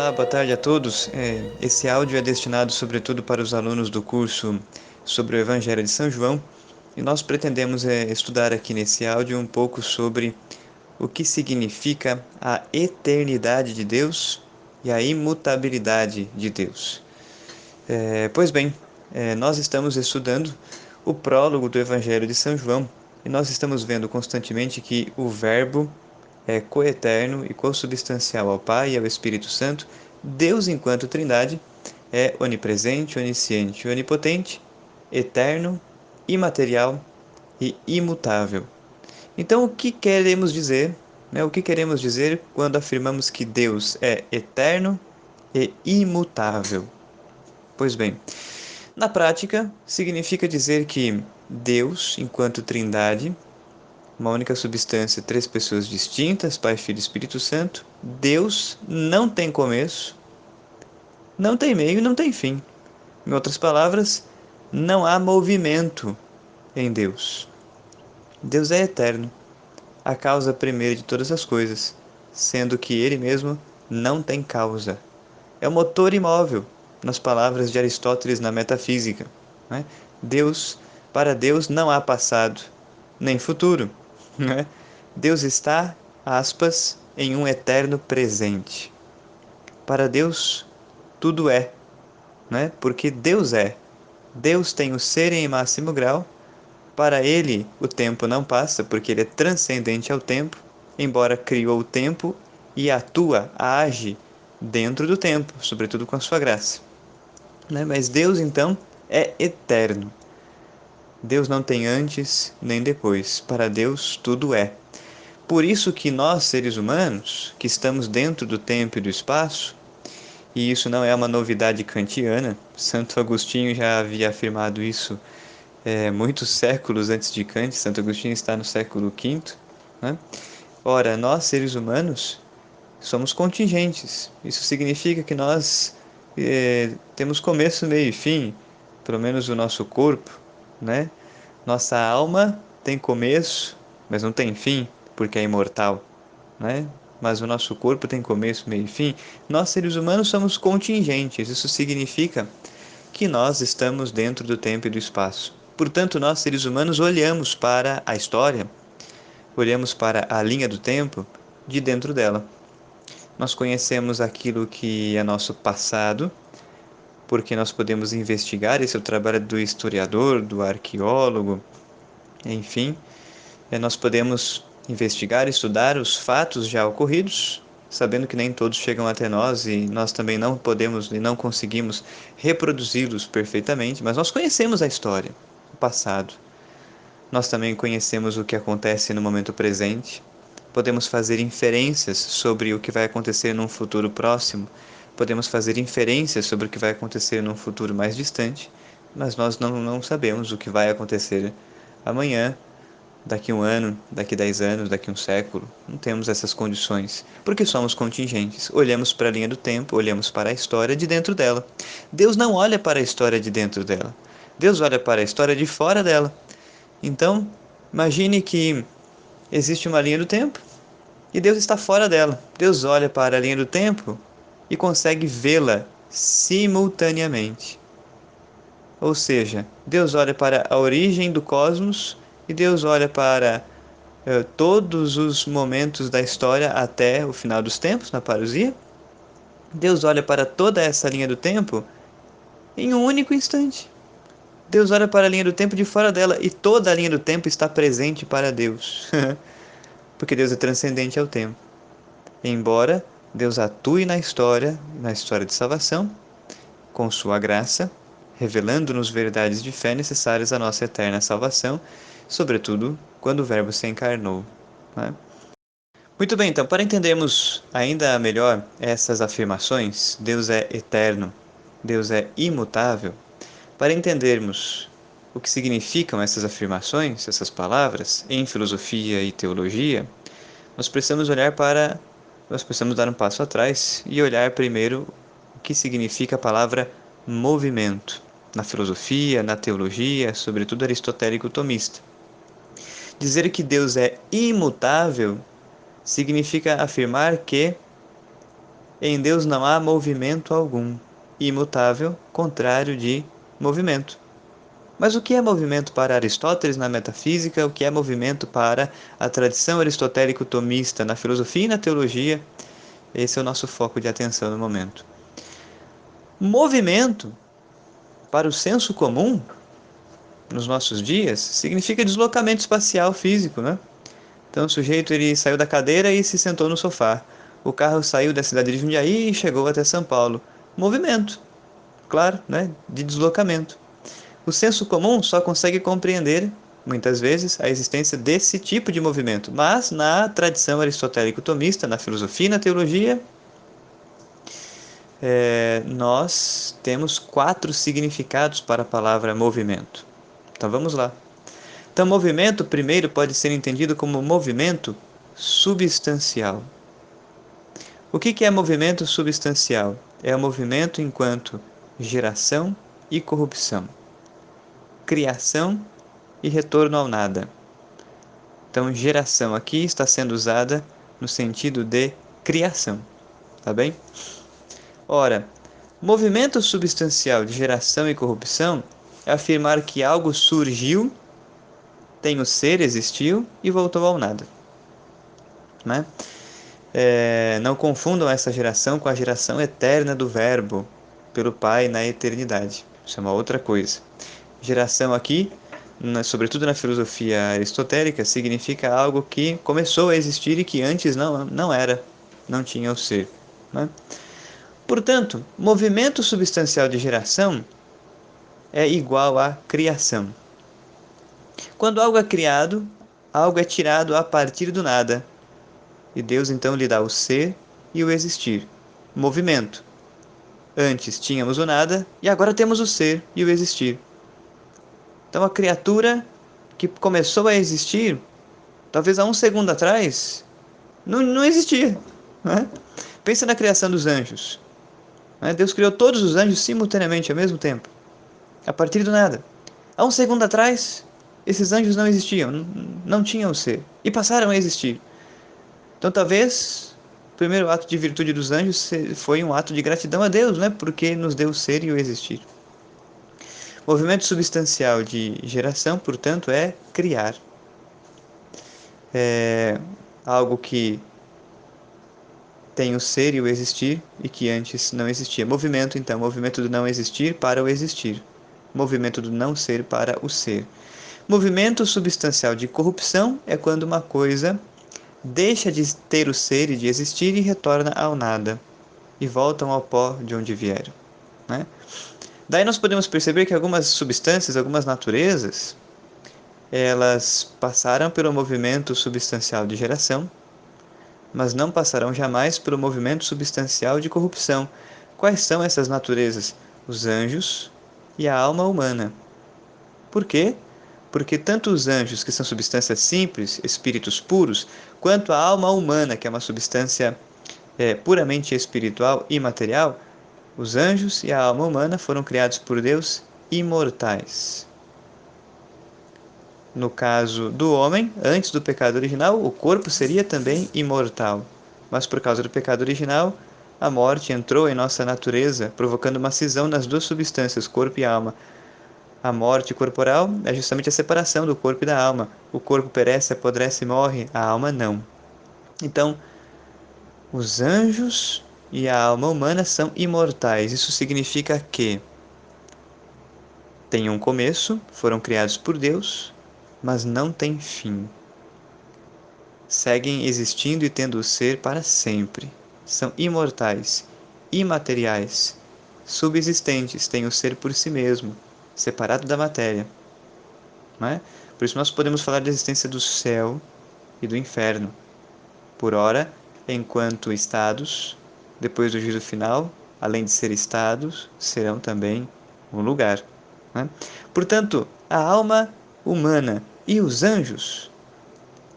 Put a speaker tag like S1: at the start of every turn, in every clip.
S1: Olá, boa tarde a todos. Esse áudio é destinado sobretudo para os alunos do curso sobre o Evangelho de São João e nós pretendemos estudar aqui nesse áudio um pouco sobre o que significa a eternidade de Deus e a imutabilidade de Deus. Pois bem, nós estamos estudando o prólogo do Evangelho de São João e nós estamos vendo constantemente que o Verbo é coeterno e consubstancial ao Pai e ao Espírito Santo. Deus, enquanto Trindade, é onipresente, onisciente, onipotente, eterno, imaterial e imutável. Então, o que queremos dizer, né? O que queremos dizer quando afirmamos que Deus é eterno e imutável? Pois bem, na prática, significa dizer que Deus, enquanto Trindade, uma única substância, três pessoas distintas, Pai, Filho e Espírito Santo, Deus não tem começo, não tem meio e não tem fim. Em outras palavras, não há movimento em Deus. Deus é eterno, a causa primeira de todas as coisas, sendo que Ele mesmo não tem causa. É o motor imóvel, nas palavras de Aristóteles na Metafísica. Né? Deus, para Deus não há passado, nem futuro. Né? Deus está, aspas, em um eterno presente. Para Deus, tudo é, né? Porque Deus é. Deus tem o ser em máximo grau. Para ele, o tempo não passa, porque ele é transcendente ao tempo, embora criou o tempo e atua, age dentro do tempo, sobretudo com a sua graça. Né? Mas Deus, então, é eterno. Deus não tem antes nem depois. Para Deus, tudo é. Por isso que nós, seres humanos, que estamos dentro do tempo e do espaço, e isso não é uma novidade kantiana, Santo Agostinho já havia afirmado isso muitos séculos antes de Kant. Santo Agostinho está no século V. Né? Ora, nós, seres humanos, somos contingentes. Isso significa que nós temos começo, meio e fim, pelo menos o nosso corpo, né? Nossa alma tem começo, mas não tem fim, porque é imortal, né? Mas o nosso corpo tem começo, meio e fim. Nós, seres humanos, somos contingentes. Isso significa que nós estamos dentro do tempo e do espaço. Portanto, nós, seres humanos, olhamos para a história, olhamos para a linha do tempo de dentro dela. Nós conhecemos aquilo que é nosso passado, porque nós podemos investigar, esse é o trabalho do historiador, do arqueólogo, enfim, nós podemos investigar, estudar os fatos já ocorridos, sabendo que nem todos chegam até nós e nós também não podemos e não conseguimos reproduzi-los perfeitamente, mas nós conhecemos a história, o passado. Nós também conhecemos o que acontece no momento presente. Podemos fazer inferências sobre o que vai acontecer num futuro próximo. Podemos fazer inferências sobre o que vai acontecer num futuro mais distante, mas nós não sabemos o que vai acontecer amanhã, daqui um ano, daqui 10 anos, daqui um século. Não temos essas condições, porque somos contingentes. Olhamos para a linha do tempo, olhamos para a história de dentro dela. Deus não olha para a história de dentro dela. Deus olha para a história de fora dela. Então, imagine que existe uma linha do tempo e Deus está fora dela. Deus olha para a linha do tempo e consegue vê-la simultaneamente. Ou seja, Deus olha para a origem do cosmos e Deus olha para todos os momentos da história até o final dos tempos, na parousia. Deus olha para toda essa linha do tempo em um único instante. Deus olha para a linha do tempo de fora dela e toda a linha do tempo está presente para Deus. Porque Deus é transcendente ao tempo. Embora Deus atue na história de salvação, com sua graça, revelando-nos verdades de fé necessárias à nossa eterna salvação, sobretudo quando o Verbo se encarnou. Né? Muito bem, então, para entendermos ainda melhor essas afirmações, Deus é eterno, Deus é imutável, para entendermos o que significam essas afirmações, essas palavras, em filosofia e teologia, nós precisamos dar um passo atrás e olhar primeiro o que significa a palavra movimento, na filosofia, na teologia, sobretudo aristotélico-tomista. Dizer que Deus é imutável significa afirmar que Em Deus não há movimento algum. Imutável, contrário de movimento. Mas o que é movimento para Aristóteles na metafísica? O que é movimento para a tradição aristotélico-tomista na filosofia e na teologia? Esse é o nosso foco de atenção no momento. Movimento, para o senso comum, nos nossos dias, significa deslocamento espacial físico, né? Então o sujeito ele saiu da cadeira e se sentou no sofá. O carro saiu da cidade de Jundiaí e chegou até São Paulo. Movimento, claro, né? De deslocamento. O senso comum só consegue compreender, muitas vezes, a existência desse tipo de movimento. Mas, na tradição aristotélico-tomista, na filosofia e na teologia, nós temos 4 significados para a palavra movimento. Então, vamos lá. Então, movimento, primeiro, pode ser entendido como movimento substancial. O que é movimento substancial? É o movimento enquanto geração e corrupção, criação e retorno ao nada. Então, geração aqui está sendo usada no sentido de criação, tá bem? Ora, movimento substancial de geração e corrupção é afirmar que algo surgiu, tem o ser, existiu e voltou ao nada, né? Não confundam essa geração com a geração eterna do Verbo pelo Pai na eternidade. Isso é uma outra coisa. Geração aqui, sobretudo na filosofia aristotélica, significa algo que começou a existir e que antes não era, não tinha o ser, né? Portanto, movimento substancial de geração é igual a criação. Quando algo é criado, algo é tirado a partir do nada. E Deus então lhe dá o ser e o existir. Movimento. Antes tínhamos o nada e agora temos o ser e o existir. Então a criatura que começou a existir, talvez há um segundo atrás, não existia. Né? Pensa na criação dos anjos. Né? Deus criou todos os anjos simultaneamente, ao mesmo tempo, a partir do nada. Há um segundo atrás, esses anjos não existiam, não tinham ser, e passaram a existir. Então talvez o primeiro ato de virtude dos anjos foi um ato de gratidão a Deus, né? Porque nos deu o ser e o existir. Movimento substancial de geração, portanto, é criar. É algo que tem o ser e o existir e que antes não existia. Movimento, então, movimento do não existir para o existir. Movimento do não ser para o ser. Movimento substancial de corrupção é quando uma coisa deixa de ter o ser e de existir e retorna ao nada, e voltam ao pó de onde vieram, né? Daí nós podemos perceber que algumas substâncias, algumas naturezas, elas passaram pelo movimento substancial de geração, mas não passarão jamais pelo movimento substancial de corrupção. Quais são essas naturezas? Os anjos e a alma humana. Por quê? Porque tanto os anjos, que são substâncias simples, espíritos puros, quanto a alma humana, que é uma substância puramente espiritual e material, os anjos e a alma humana foram criados por Deus imortais. No caso do homem, antes do pecado original, o corpo seria também imortal. Mas por causa do pecado original, a morte entrou em nossa natureza, provocando uma cisão nas duas substâncias, corpo e alma. A morte corporal é justamente a separação do corpo e da alma. O corpo perece, apodrece e morre, a alma não. Então, os anjos e a alma humana são imortais. Isso significa que têm um começo, foram criados por Deus, mas não têm fim. Seguem existindo e tendo o ser para sempre. São imortais, imateriais, subsistentes, têm o ser por si mesmo, separado da matéria. Não é? Por isso nós podemos falar da existência do céu e do inferno. Por ora, enquanto estados, depois do juízo final, além de ser estados, serão também um lugar. Né? Portanto, a alma humana e os anjos,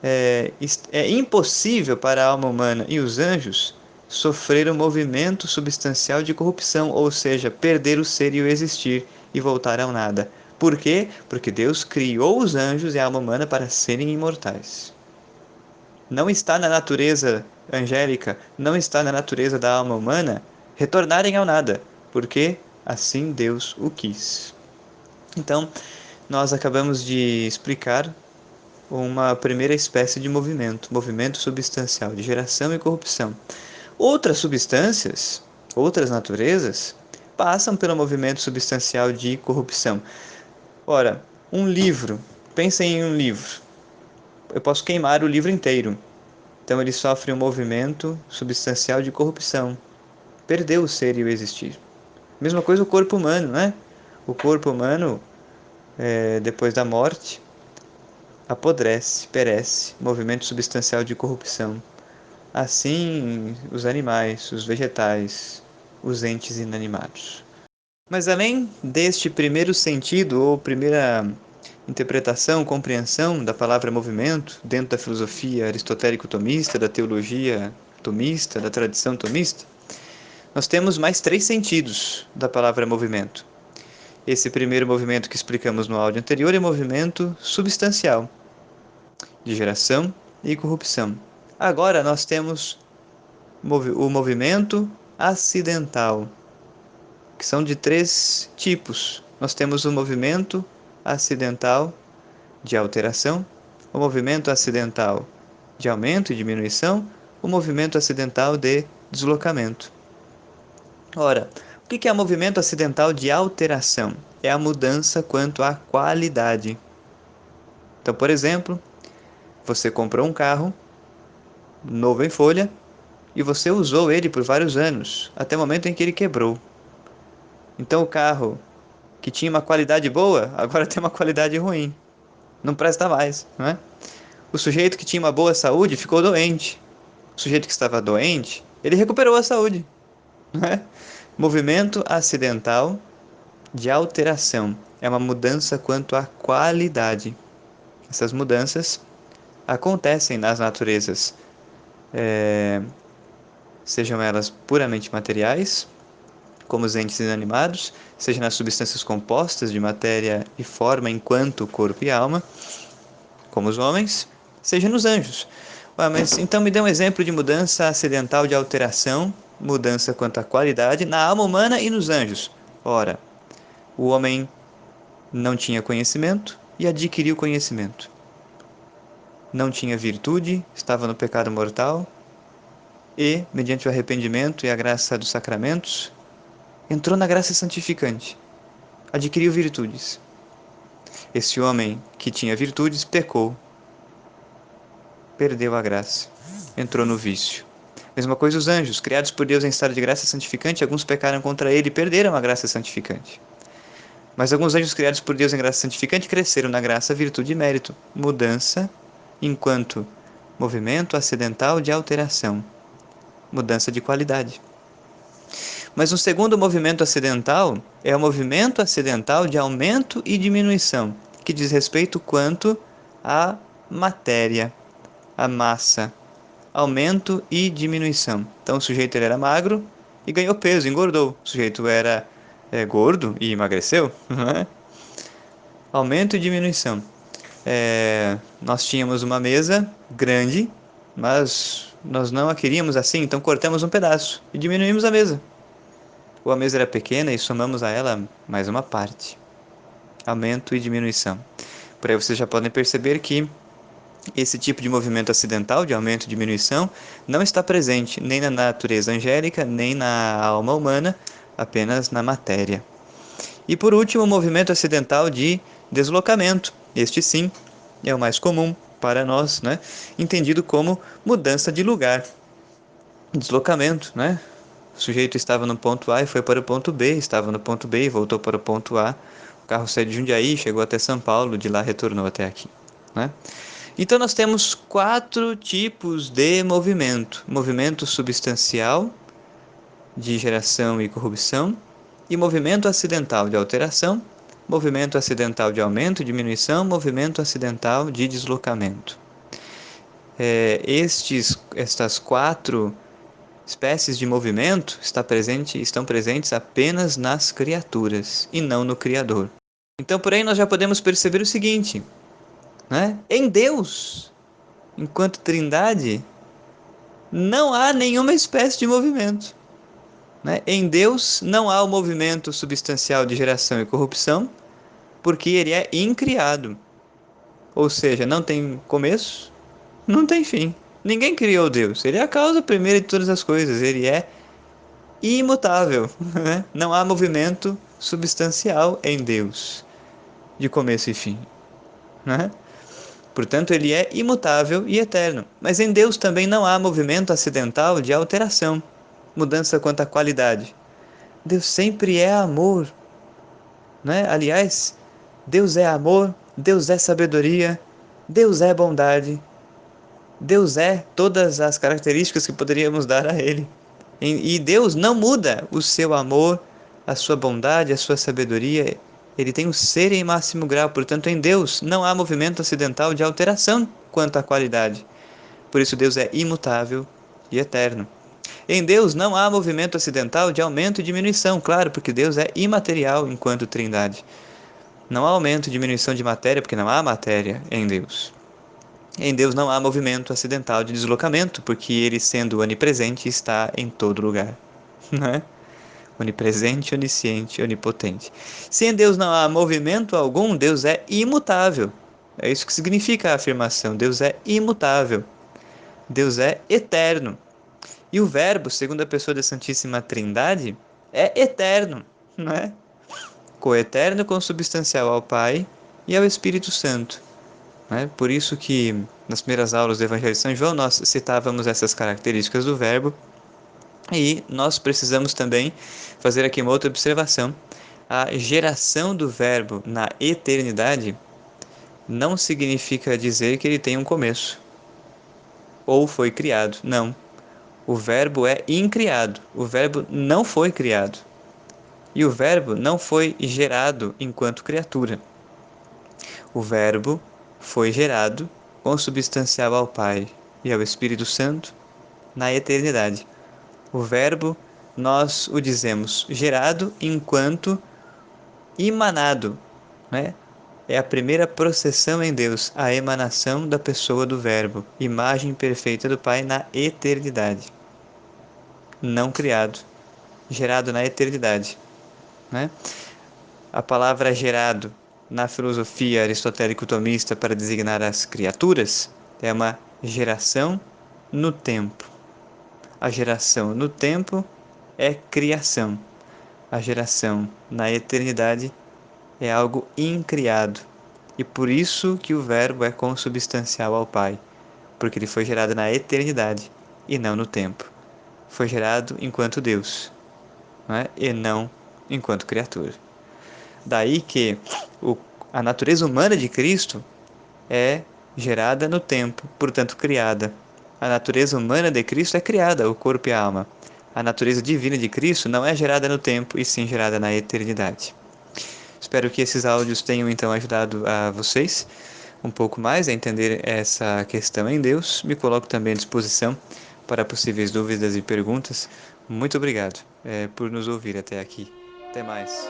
S1: é impossível para a alma humana e os anjos sofrer um movimento substancial de corrupção, ou seja, perder o ser e o existir e voltar ao nada. Por quê? Porque Deus criou os anjos e a alma humana para serem imortais. Não está na natureza angélica não está na natureza da alma humana retornarem ao nada, porque assim Deus o quis. Então, nós acabamos de explicar uma primeira espécie de movimento substancial, de geração e corrupção. Outras substâncias, outras naturezas, passam pelo movimento substancial de corrupção. Ora, um livro, pensem em um livro. Eu posso queimar o livro inteiro. Então ele sofre um movimento substancial de corrupção. Perdeu o ser e o existir. Mesma coisa o corpo humano, né? O corpo humano, depois da morte, apodrece, perece, movimento substancial de corrupção. Assim, os animais, os vegetais, os entes inanimados. Mas além deste primeiro sentido, ou primeira interpretação, compreensão da palavra movimento, dentro da filosofia aristotélico-tomista, da teologia tomista, da tradição tomista, nós temos mais três sentidos da palavra movimento. Esse primeiro movimento que explicamos no áudio anterior é movimento substancial, de geração e corrupção. Agora nós temos o movimento acidental, que são de três tipos. Nós temos o movimento acidental de alteração, o movimento acidental de aumento e diminuição, o movimento acidental de deslocamento. Ora, o que é movimento acidental de alteração? É a mudança quanto à qualidade. Então, por exemplo, você comprou um carro novo em folha e você usou ele por vários anos, até o momento em que ele quebrou. Então o carro que tinha uma qualidade boa, agora tem uma qualidade ruim. Não presta mais, não é? O sujeito que tinha uma boa saúde ficou doente. O sujeito que estava doente, ele recuperou a saúde, não é? Movimento acidental de alteração é uma mudança quanto à qualidade. Essas mudanças acontecem nas naturezas, sejam elas puramente materiais, como os entes inanimados, seja nas substâncias compostas de matéria e forma enquanto corpo e alma, como os homens, seja nos anjos. Mas então me dê um exemplo de mudança acidental de alteração, mudança quanto à qualidade, na alma humana e nos anjos. Ora, o homem não tinha conhecimento e adquiriu conhecimento. Não tinha virtude, estava no pecado mortal e, mediante o arrependimento e a graça dos sacramentos, entrou na graça santificante, adquiriu virtudes. Esse homem que tinha virtudes pecou, perdeu a graça, entrou no vício. Mesma coisa os anjos, criados por Deus em estado de graça santificante, alguns pecaram contra ele e perderam a graça santificante. Mas alguns anjos criados por Deus em graça santificante cresceram na graça, virtude e mérito. Mudança enquanto movimento acidental de alteração, mudança de qualidade. Mas um segundo movimento acidental é o movimento acidental de aumento e diminuição, que diz respeito quanto à matéria, à massa, aumento e diminuição. Então o sujeito ele era magro e ganhou peso, engordou. O sujeito era gordo e emagreceu. Aumento e diminuição. Nós tínhamos uma mesa grande, mas nós não a queríamos assim, então cortamos um pedaço e diminuímos a mesa. Ou a mesa era pequena e somamos a ela mais uma parte. Aumento e diminuição. Por aí vocês já podem perceber que esse tipo de movimento acidental, de aumento e diminuição, não está presente nem na natureza angélica, nem na alma humana, apenas na matéria. E por último, o movimento acidental de deslocamento. Este sim é o mais comum para nós, né? Entendido como mudança de lugar. Deslocamento, né? O sujeito estava no ponto A e foi para o ponto B, estava no ponto B e voltou para o ponto A. O carro saiu de Jundiaí, chegou até São Paulo, de lá retornou até aqui, né? Então nós temos quatro tipos de movimento: movimento substancial, de geração e corrupção, e movimento acidental de alteração, movimento acidental de aumento e diminuição, movimento acidental de deslocamento. Estas quatro espécies de movimento estão presentes apenas nas criaturas e não no Criador. Então por aí nós já podemos perceber o seguinte, né? Em Deus, enquanto Trindade, não há nenhuma espécie de movimento, né? Em Deus não há o movimento substancial de geração e corrupção, porque ele é incriado. Ou seja, não tem começo, não tem fim. Ninguém criou Deus. Ele é a causa primeira de todas as coisas. Ele é imutável, né? Não há movimento substancial em Deus, de começo e fim, né? Portanto, ele é imutável e eterno. Mas em Deus também não há movimento acidental de alteração, mudança quanto à qualidade. Deus sempre é amor, né? Aliás, Deus é amor, Deus é sabedoria, Deus é bondade, Deus é todas as características que poderíamos dar a Ele. E Deus não muda o seu amor, a sua bondade, a sua sabedoria. Ele tem o ser em máximo grau. Portanto, em Deus não há movimento acidental de alteração quanto à qualidade. Por isso, Deus é imutável e eterno. Em Deus não há movimento acidental de aumento e diminuição, claro, porque Deus é imaterial enquanto Trindade. Não há aumento e diminuição de matéria, porque não há matéria em Deus. Em Deus não há movimento acidental de deslocamento, porque ele, sendo onipresente, está em todo lugar. Né? Onipresente, onisciente, onipotente. Se em Deus não há movimento algum, Deus é imutável. É isso que significa a afirmação. Deus é imutável. Deus é eterno. E o Verbo, segundo a pessoa da Santíssima Trindade, é eterno, não é? Coeterno, consubstancial ao Pai e ao Espírito Santo. Né? Por isso que nas primeiras aulas do Evangelho de São João nós citávamos essas características do Verbo e nós precisamos também fazer aqui uma outra observação. A geração do Verbo na eternidade não significa dizer que ele tem um começo ou foi criado. Não. O Verbo é incriado. O Verbo não foi criado. E o Verbo não foi gerado enquanto criatura. O Verbo foi gerado consubstancial ao Pai e ao Espírito Santo na eternidade. O Verbo, nós o dizemos gerado enquanto emanado, né? É a primeira processão em Deus, a emanação da pessoa do Verbo, imagem perfeita do Pai na eternidade. Não criado, gerado na eternidade, né? A palavra gerado na filosofia aristotélico-tomista para designar as criaturas é uma geração no tempo. A geração no tempo é criação. A geração na eternidade é algo incriado. E por isso que o Verbo é consubstancial ao Pai, porque ele foi gerado na eternidade e não no tempo. Foi gerado enquanto Deus, não é? E não enquanto criatura. Daí que a natureza humana de Cristo é gerada no tempo, portanto criada. A natureza humana de Cristo é criada, o corpo e a alma. A natureza divina de Cristo não é gerada no tempo, e sim gerada na eternidade. Espero que esses áudios tenham então ajudado a vocês um pouco mais a entender essa questão em Deus. Me coloco também à disposição para possíveis dúvidas e perguntas. Muito obrigado por nos ouvir até aqui. Até mais.